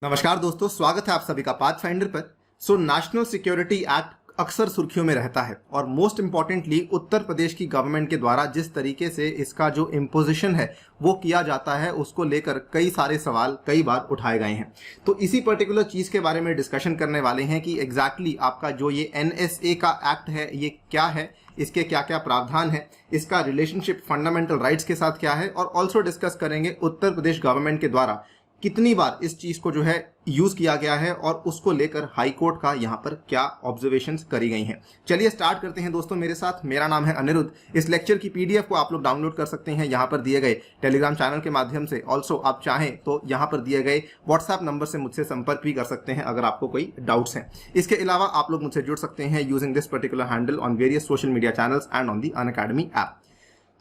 नमस्कार दोस्तों, स्वागत है आप सभी का पाथफाइंडर पर। नेशनल सिक्योरिटी एक्ट अक्सर सुर्खियों में रहता है और मोस्ट इंपॉर्टेंटली उत्तर प्रदेश की गवर्नमेंट के द्वारा जिस तरीके से इसका जो इम्पोजिशन है वो किया जाता है, उसको लेकर कई सारे सवाल कई बार उठाए गए हैं। तो इसी पर्टिकुलर चीज के बारे में डिस्कशन करने वाले हैं कि एग्जैक्टली आपका जो ये NSA का एक्ट है ये क्या है, इसके क्या क्या प्रावधान है, इसका रिलेशनशिप फंडामेंटल राइट्स के साथ क्या है, और ऑल्सो डिस्कस करेंगे उत्तर प्रदेश गवर्नमेंट के द्वारा कितनी बार इस चीज को जो है यूज किया गया है और उसको लेकर हाई कोर्ट का यहाँ पर क्या ऑब्जर्वेशंस करी गई हैं। चलिए स्टार्ट करते हैं दोस्तों मेरे साथ। मेरा नाम है अनिरुद्ध। इस लेक्चर की पीडीएफ को आप लोग डाउनलोड कर सकते हैं यहाँ पर दिए गए टेलीग्राम चैनल के माध्यम से। ऑल्सो आप चाहें तो यहाँ पर दिए गए व्हाट्सएप नंबर से मुझसे संपर्क भी कर सकते हैं अगर आपको कोई डाउट्स हैं। इसके अलावा आप लोग मुझसे जुड़ सकते हैं using this particular handle on various social media channels and on the Unacademy app.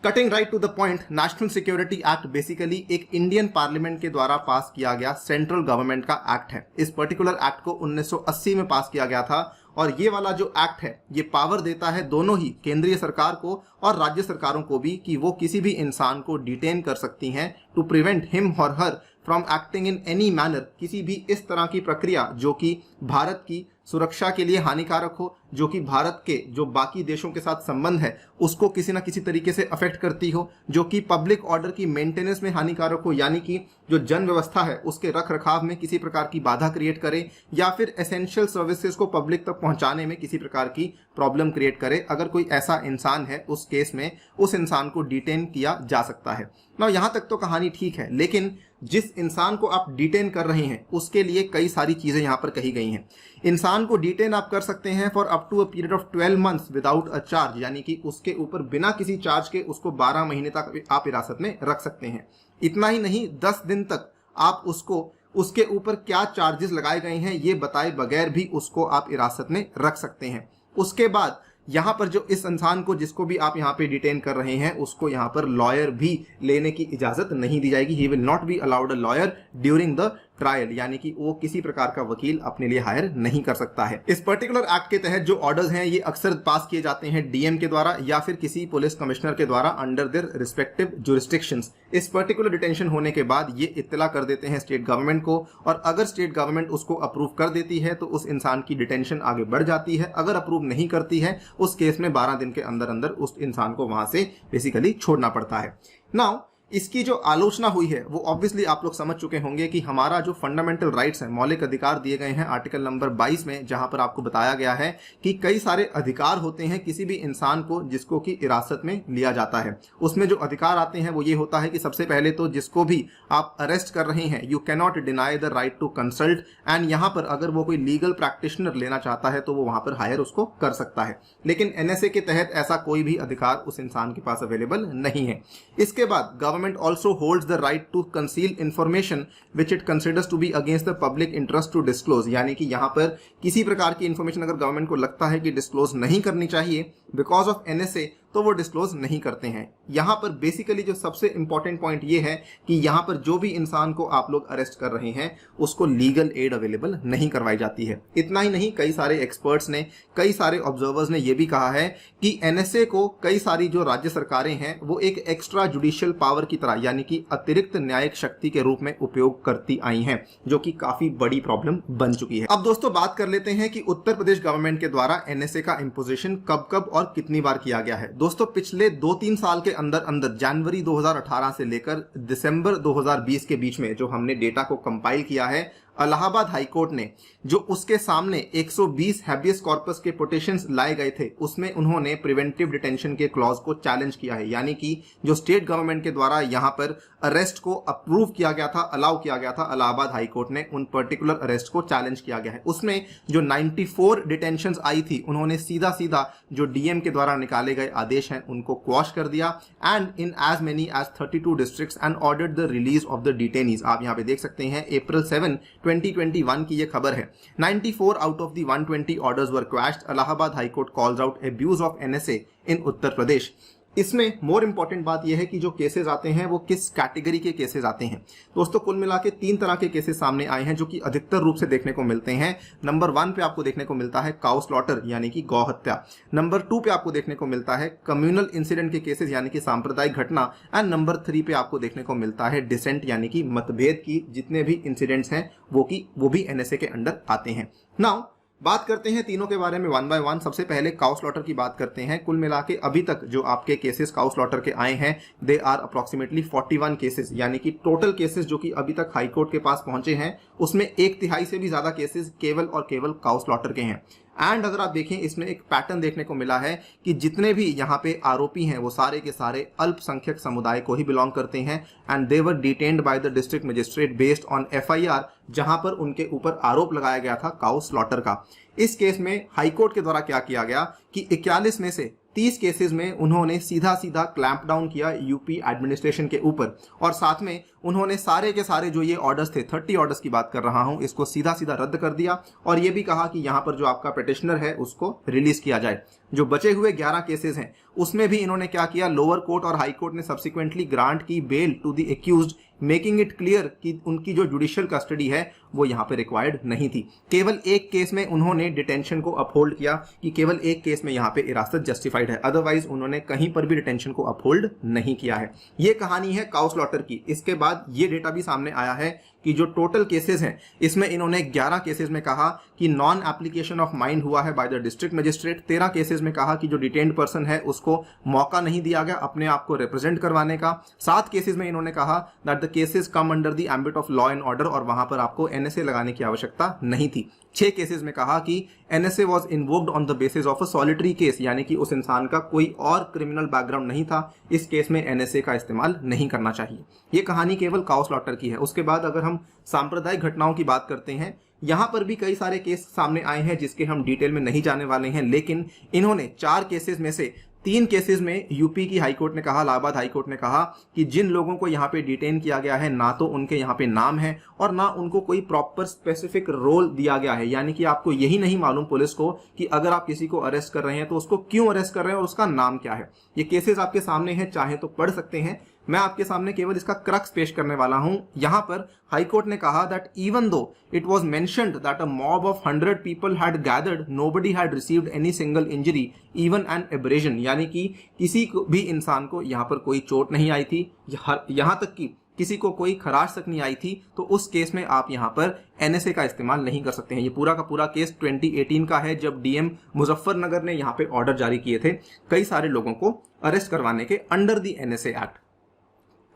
Cutting right to the point, national security act basically एक इंडियन पार्लियामेंट के द्वारा पास किया गया सेंट्रल गवर्नमेंट का एक्ट है। इस पर्टिकुलर एक्ट को 1980 में पास किया गया था और ये वाला जो एक्ट है ये पावर देता है दोनों ही केंद्रीय सरकार को और राज्य सरकारों को भी कि वो किसी भी इंसान को डिटेन कर सकती हैं टू प्रिवेंट हिम और her from acting in any manner, किसी भी इस तरह की प्रक्रिया जो कि भारत की सुरक्षा के लिए हानिकारक हो, जो कि भारत के जो बाकी देशों के साथ संबंध है उसको किसी ना किसी तरीके से अफेक्ट करती हो, जो कि पब्लिक ऑर्डर की मेंटेनेंस में हानिकारक हो, यानी कि जो जन व्यवस्था है उसके रख रखाव में किसी प्रकार की बाधा क्रिएट करे, या फिर एसेंशियल सर्विसेज को पब्लिक तक पहुंचाने में किसी प्रकार की प्रॉब्लम क्रिएट करे। अगर कोई ऐसा इंसान है उस केस में उस इंसान को डिटेन किया जा सकता है ना। यहां तक तो कहानी ठीक है, लेकिन जिस इंसान को आप डिटेन कर रहे हैं उसके लिए कई सारी चीजें यहां पर कही गई हैं। इंसान को डिटेन आप कर सकते हैं for up to a period of 12 months without a charge, यानी कि उसके ऊपर बिना किसी चार्ज के उसको 12 महीने तक आप हिरासत में रख सकते हैं। इतना ही नहीं, 10 दिन तक आप उसको उसके ऊपर क्या चार्जेस लगाए गए हैं ये बताए बगैर भी उसको आप हिरासत में रख सकते हैं। उसके बाद यहाँ पर जो इस इंसान को जिसको भी आप यहाँ पे डिटेन कर रहे हैं उसको यहाँ पर लॉयर भी लेने की इजाजत नहीं दी जाएगी। He will not be allowed a lawyer during the trial, यानी कि वो किसी प्रकार का वकील अपने लिए हायर नहीं कर सकता है। इस पर्टिकुलर एक्ट के तहत जो ऑर्डर्स हैं ये अक्सर पास किए जाते हैं डीएम के द्वारा या फिर किसी पुलिस कमिश्नर के द्वारा अंडर देयर रिस्पेक्टिव जुरिस्डिक्शंस। इस पर्टिकुलर डिटेंशन होने के बाद ये इत्तला कर देते हैं स्टेट गवर्नमेंट को, और अगर स्टेट गवर्नमेंट उसको अप्रूव कर देती है तो उस इंसान की डिटेंशन आगे बढ़ जाती है। अगर अप्रूव नहीं करती है उस केस में 12 दिन के अंदर अंदर उस इंसान को वहां से बेसिकली छोड़ना पड़ता है। नाउ इसकी जो आलोचना हुई है वो ऑब्वियसली आप लोग समझ चुके होंगे कि हमारा जो फंडामेंटल राइट्स हैं, मौलिक अधिकार दिए गए हैं आर्टिकल नंबर 22 में, जहां पर आपको बताया गया है कि कई सारे अधिकार होते हैं किसी भी इंसान को जिसको कि हिरासत में लिया जाता है। उसमें जो अधिकार आते हैं वो ये होता है कि सबसे पहले तो जिसको भी आप अरेस्ट कर रहे हैं you can not deny the right to consult, and यहाँ पर अगर वो कोई लीगल प्रैक्टिशनर लेना चाहता है तो वो वहां पर हायर उसको कर सकता है। लेकिन NSA के तहत ऐसा कोई भी अधिकार उस इंसान के पास अवेलेबल नहीं है। इसके बाद government also holds the right to conceal information which it considers to be against the public interest to disclose, यानी कि यहाँ पर किसी प्रकार की इंफॉर्मेशन अगर गवर्नमेंट को लगता है कि डिस्क्लोज नहीं करनी चाहिए बिकॉज ऑफ NSA तो वो डिस्क्लोज नहीं करते हैं। यहाँ पर बेसिकली जो सबसे इंपॉर्टेंट पॉइंट ये है कि यहाँ पर जो भी इंसान को आप लोग अरेस्ट कर रहे हैं उसको लीगल एड अवेलेबल नहीं करवाई जाती है। इतना ही नहीं, कई सारे एक्सपर्ट्स ने, कई सारे ऑब्जर्वर्स ने यह भी कहा है कि NSA को कई सारी जो राज्य सरकारें हैं वो एक एक्स्ट्रा जुडिशियल पावर की तरह, यानी कि अतिरिक्त न्यायिक शक्ति के रूप में उपयोग करती आई हैं, जो कि काफी बड़ी प्रॉब्लम बन चुकी है। अब दोस्तों बात कर लेते हैं कि उत्तर प्रदेश गवर्नमेंट के द्वारा NSA का इंपोजिशन कब कब और कितनी बार किया गया है। दोस्तों पिछले 2-3 साल के अंदर अंदर जनवरी 2018 से लेकर दिसंबर 2020 के बीच में जो हमने डेटा को कंपाइल किया है, इलाहाबाद हाईकोर्ट ने जो उसके सामने 120 हैबियस कॉर्पस के पिटीशंस लाए गए थे उसमें उन्होंने प्रिवेंटिव डिटेंशन के क्लॉज को चैलेंज किया है, यानी कि जो स्टेट गवर्नमेंट के द्वारा यहां पर अरेस्ट को अप्रूव किया गया था, अलाउ किया गया था, इलाहाबाद हाईकोर्ट ने उन पर्टिकुलर अरेस्ट को चैलेंज किया गया है। उसमें जो 94 डिटेंशंस आई थी उन्होंने सीधा सीधा जो डीएम के द्वारा निकाले गए आदेश हैं उनको क्वॉश कर दिया, and in as many as 32 districts and ordered the release of the detainees. आप यहां पे देख सकते हैं अप्रैल 7 2021 की ये खबर है। 94 out of the 120 orders were quashed. Allahabad high court calls out abuse of NSA in Uttar Pradesh. इसमें मोर इंपॉर्टेंट बात यह है कि जो केसेस आते हैं वो किस कैटेगरी के केसेस आते हैं। दोस्तों कुल मिला के 3 तरह के केसेस सामने आए हैं जो कि अधिकतर रूप से देखने को मिलते हैं। नंबर 1 पे आपको देखने को मिलता है काउ स्लॉटर यानी कि गौ हत्या। नंबर 2 पे आपको देखने को मिलता है कम्युनल इंसिडेंट के केसेस यानी कि सांप्रदायिक घटना। एंड नंबर 3 पे आपको देखने को मिलता है डिसेंट यानी कि मतभेद की जितने भी इंसिडेंट्स हैं वो भी एनएसए के अंडर आते हैं। नाउ बात करते हैं तीनों के बारे में वन बाय वन। सबसे पहले काउ स्लॉटर की बात करते हैं। कुल मिला के अभी तक जो आपके केसेस काउ स्लॉटर के आए हैं दे आर अप्रोक्सीमेटली 41 केसेस, यानी कि टोटल केसेस जो कि अभी तक हाई कोर्ट के पास पहुंचे हैं उसमें 1/3 से भी ज्यादा केसेस केवल और केवल काउ स्लॉटर के हैं। एंड अगर आप देखें इसमें एक पैटर्न देखने को मिला है कि जितने भी यहाँ पे आरोपी हैं वो सारे के सारे अल्पसंख्यक समुदाय को ही बिलोंग करते हैं। And they were detained by the district magistrate based on FIR, जहां पर उनके ऊपर आरोप लगाया गया था काउ स्लॉटर का। इस केस में हाईकोर्ट के द्वारा क्या किया गया कि 41 में से 30 केसेस में उन्होंने सीधा सीधा क्लैंप डाउन किया यूपी एडमिनिस्ट्रेशन के ऊपर, और साथ में उन्होंने सारे के सारे जो ये ऑर्डर्स थे 30 ऑर्डर्स की बात कर रहा हूं इसको सीधा सीधा रद्द कर दिया। और ये भी कहा कि यहां पर जो आपका पिटिशनर है उसको रिलीज किया जाए। जो बचे हुए 11 केसेस हैं उसमें भी इन्होंने क्या किया, लोअर कोर्ट और हाई कोर्ट ने सब्सिक्वेंटली ग्रांट की bail to the accused, making it clear कि उनकी जो जुडिशियल कस्टडी है वो यहाँ पे रिक्वायर्ड नहीं थी। केवल एक केस में उन्होंने डिटेंशन को अपहोल्ड किया कि केवल एक केस में यहाँ पे हिरासत जस्टिफाइड है, अदरवाइज उन्होंने कहीं पर भी डिटेंशन को अपहोल्ड नहीं किया है। ये कहानी है काउ स्लॉटर की। इसके बाद ये डेटा भी सामने आया है कि जो टोटल केसेस हैं इसमें इन्होंने 11 केसेस में कहा कि नॉन एप्लीकेशन ऑफ माइंड हुआ है by the district magistrate. 13 cases में कहा कि जो डिटेन्ड पर्सन है उसको मौका नहीं दिया गया अपने आप को रिप्रेजेंट करवाने का। 7 केसेस में इन्होंने कहा that the cases come under the ambit of law and order, और वहां पर आपको एनएसए लगाने की आवश्यकता नहीं थी। 6 केसेस में कहा कि NSA was invoked on the basis of a solitary case, यानी कि उस इंसान का कोई और क्रिमिनल बैकग्राउंड नहीं था, इस केस में एनएसए का इस्तेमाल नहीं करना चाहिए। ये कहानी केवल काउ स्लॉटर की है। उसके बाद अगर हम सांप्रदायिक घटनाओं की बात करते हैं, यहां पर भी कई सारे केस सामने आए हैं जिसके हम डिटेल में नहीं जाने वाले हैं, लेकिन इन्होंने 4 केसेस में से 3 केसेस में यूपी की हाईकोर्ट ने कहा, इलाहाबाद हाईकोर्ट ने कहा कि जिन लोगों को यहाँ पे डिटेन किया गया है ना तो उनके यहाँ पे नाम है और ना उनको कोई प्रॉपर स्पेसिफिक रोल दिया गया है, यानी कि आपको यही नहीं मालूम पुलिस को कि अगर आप किसी को अरेस्ट कर रहे हैं तो उसको क्यों अरेस्ट कर रहे हैं और उसका नाम क्या है। ये केसेस आपके सामने हैं, चाहे तो पढ़ सकते हैं। मैं आपके सामने केवल इसका क्रक्स पेश करने वाला हूं। यहां पर हाईकोर्ट ने कहा that even though it was mentioned that a mob of 100 people had gathered, nobody had received any single injury even an abrasion, यानी कि किसी को भी इंसान को यहां पर कोई चोट नहीं आई थी, यहां तक कि किसी को कोई खराश तक नहीं आई थी, तो उस केस में आप यहां पर एनएसए का इस्तेमाल नहीं कर सकते हैं। ये पूरा का पूरा केस 2018 का है, जब डीएम मुजफ्फरनगर ने यहां पे ऑर्डर जारी किए थे कई सारे लोगों को अरेस्ट करवाने के under the NSA act.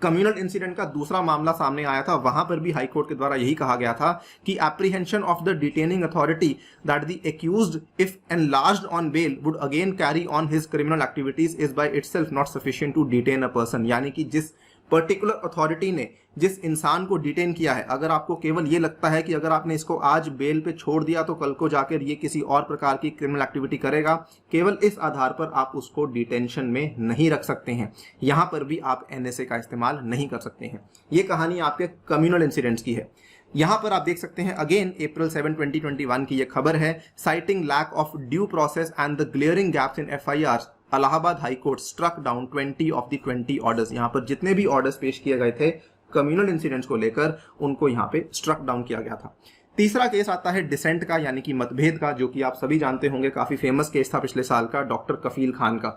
Communal incident का दूसरा मामला सामने आया था, वहां पर भी हाईकोर्ट के द्वारा यही कहा गया था कि apprehension of the detaining authority that the accused if enlarged on bail would again carry on his criminal activities is by itself not sufficient to detain a person, यानी कि जिस पर्टिकुलर अथॉरिटी ने जिस इंसान को डिटेन किया है, अगर आपको केवल ये लगता है कि अगर आपने इसको आज बेल पे छोड़ दिया तो कल को जाकर ये किसी और प्रकार की क्रिमिनल एक्टिविटी करेगा, केवल इस आधार पर आप उसको डिटेंशन में नहीं रख सकते हैं। यहां पर भी आप एनएसए का इस्तेमाल नहीं कर सकते हैं। ये कहानी आपके कम्युनल इंसिडेंट्स की है। यहां पर आप देख सकते हैं अगेन अप्रैल 7, 2021 की ये खबर है, citing lack of due process and the glaring gaps in FIR, Allahabad high court struck down 20 of the 20 orders. यहां पर जितने भी ऑर्डर्स पेश किए गए थे कम्युनल इंसिडेंट्स को लेकर, उनको यहां पे स्ट्रक डाउन किया गया था। तीसरा केस आता है डिसेंट का, यानी कि मतभेद का, जो कि आप सभी जानते होंगे काफी फेमस केस था पिछले साल का, डॉक्टर कफील खान का।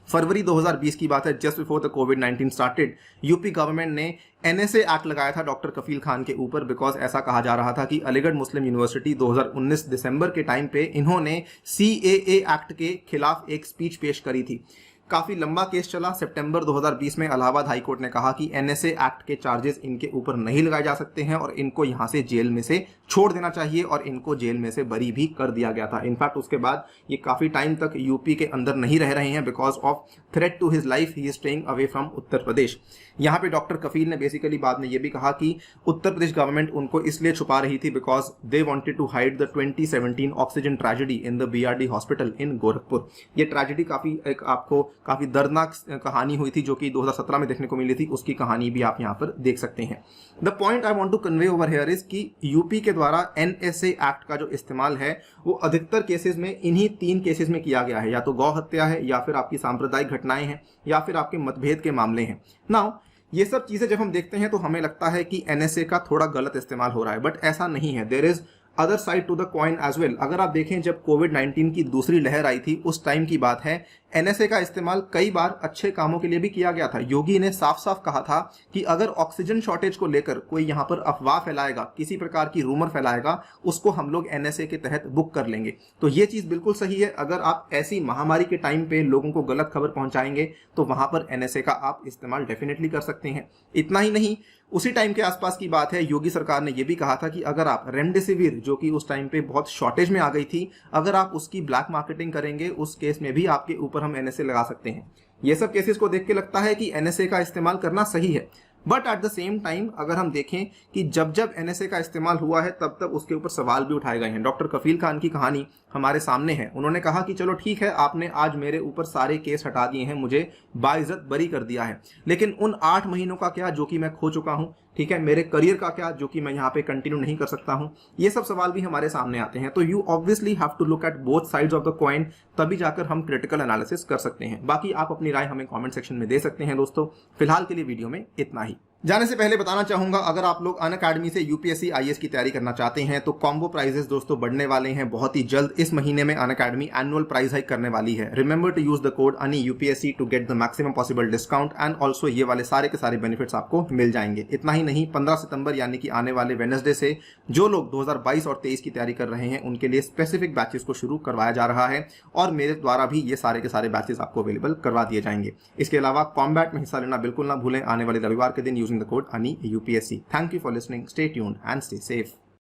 फरवरी 2020 की बात है, just before the covid started, UP government ने एनएसए एक्ट लगाया था डॉक्टर कफील खान के ऊपर, बिकॉज ऐसा कहा जा रहा था कि अलीगढ़ मुस्लिम यूनिवर्सिटी 2019 दिसंबर के टाइम पे इन्होंने सीएए एक्ट के खिलाफ एक स्पीच पेश करी थी। काफी लंबा केस चला। सितंबर 2020 में इलाहाबाद हाईकोर्ट ने कहा कि एनएसए एक्ट के चार्जेस इनके ऊपर नहीं लगाए जा सकते हैं और इनको यहां से जेल में से छोड़ देना चाहिए, और इनको जेल में से बरी भी कर दिया गया था। इनफैक्ट उसके बाद ये काफी टाइम तक यूपी के अंदर नहीं रह रहे हैं because of threat to his life, he is staying away from Uttar Pradesh. यहाँ पे डॉक्टर कफील ने बेसिकली बाद में ये भी कहा कि उत्तर प्रदेश गवर्नमेंट उनको इसलिए छुपा रही थी because they wanted to hide the 2017 oxygen tragedy in the BRD hospital in Gorakhpur. ये ट्रेजेडी काफी एक आपको काफी दर्दनाक कहानी हुई थी जो कि 2017 में देखने को मिली थी, उसकी कहानी भी आप यहाँ पर देख सकते हैं। The point I want to convey over here is कि यूपी के द्वारा NSA एक्ट का जो इस्तेमाल है वो अधिकतर केसेस में इन्हीं 3 केसेस में किया गया है, या तो गौ हत्या है, या फिर आपकी सांप्रदायिक घटनाएं हैं, या फिर आपके मतभेद के मामले हैं। नाउ ये सब चीजें जब हम देखते हैं तो हमें लगता है कि NSA का थोड़ा गलत इस्तेमाल हो रहा है, बट ऐसा नहीं है। There is other side to the coin as well. अगर आप देखें जब कोविड-19 की दूसरी लहर आई थी उस टाइम की बात है, NSA का इस्तेमाल कई बार अच्छे कामों के लिए भी किया गया था। योगी ने साफ साफ कहा था कि अगर ऑक्सीजन शॉर्टेज को लेकर कोई यहाँ पर अफवाह फैलाएगा, किसी प्रकार की रूमर फैलाएगा, उसको हम लोग NSA के तहत बुक कर लेंगे। तो ये चीज बिल्कुल सही है। अगर आप ऐसी महामारी के टाइम पे लोगों को गलत खबर पहुंचाएंगे तो वहां पर NSA का आप इस्तेमाल डेफिनेटली कर सकते हैं। इतना ही नहीं, उसी टाइम के आसपास की बात है, योगी सरकार ने यह भी कहा था कि अगर आप रेमडेसिविर, जो कि उस टाइम पे बहुत शॉर्टेज में आ गई थी, अगर आप उसकी ब्लैक मार्केटिंग करेंगे, उस केस में भी आपके ऊपर हम NSA लगा सकते हैं। ये सब केसेस को देख के लगता है कि NSA का इस्तेमाल करना सही है, but at the same time अगर हम देखें कि जब जब NSA का इस्तेमाल हुआ है तब तब उसके ऊपर सवाल भी उठाए गए हैं। डॉक्टर कफील खान की कहानी हमारे सामने है। उन्होंने कहा कि चलो ठीक है, आपने आज मेरे ऊपर सारे केस हटा दिए हैं, मुझे बाइज्जत बरी कर दिया है, लेकिन उन 8 महीनों का क्या जो कि मैं खो चुका हूं, ठीक है, मेरे करियर का क्या जो कि मैं यहाँ पे कंटिन्यू नहीं कर सकता हूं। ये सब सवाल भी हमारे सामने आते हैं। तो you obviously have to look at both sides of the coin, तभी जाकर हम क्रिटिकल एनालिसिस कर सकते हैं। बाकी आप अपनी राय हमें कमेंट सेक्शन में दे सकते हैं। दोस्तों फिलहाल के लिए वीडियो में इतना ही। जाने से पहले बताना चाहूंगा, अगर आप लोग अनअकैडमी से UPSC IAS की तैयारी करना चाहते हैं तो कॉम्बो प्राइजेस दोस्तों बढ़ने वाले हैं बहुत ही जल्द। इस महीने में अनअकैडमी एनुअल प्राइस हाइक करने वाली है। Remember to use the code ANIUPSC to get the maximum possible discount and also ये वाले सारे के सारे बेनिफिट्स आपको मिल जाएंगे। इतना ही नहीं, 15 सितंबर यानी कि आने वाले वेडनेसडे से जो लोग 2022 और 23 की तैयारी कर रहे हैं उनके लिए स्पेसिफिक बैचेस को शुरू करवाया जा रहा है, और मेरे द्वारा भी ये सारे के सारे बैचेस आपको अवेलेबल करवा दिए जाएंगे। इसके अलावा कॉम्बैट में हिस्सा लेना बिल्कुल ना भूलें आने वाले रविवार के दिन using the code ANIUPSC। Thank you for listening. Stay tuned and stay safe.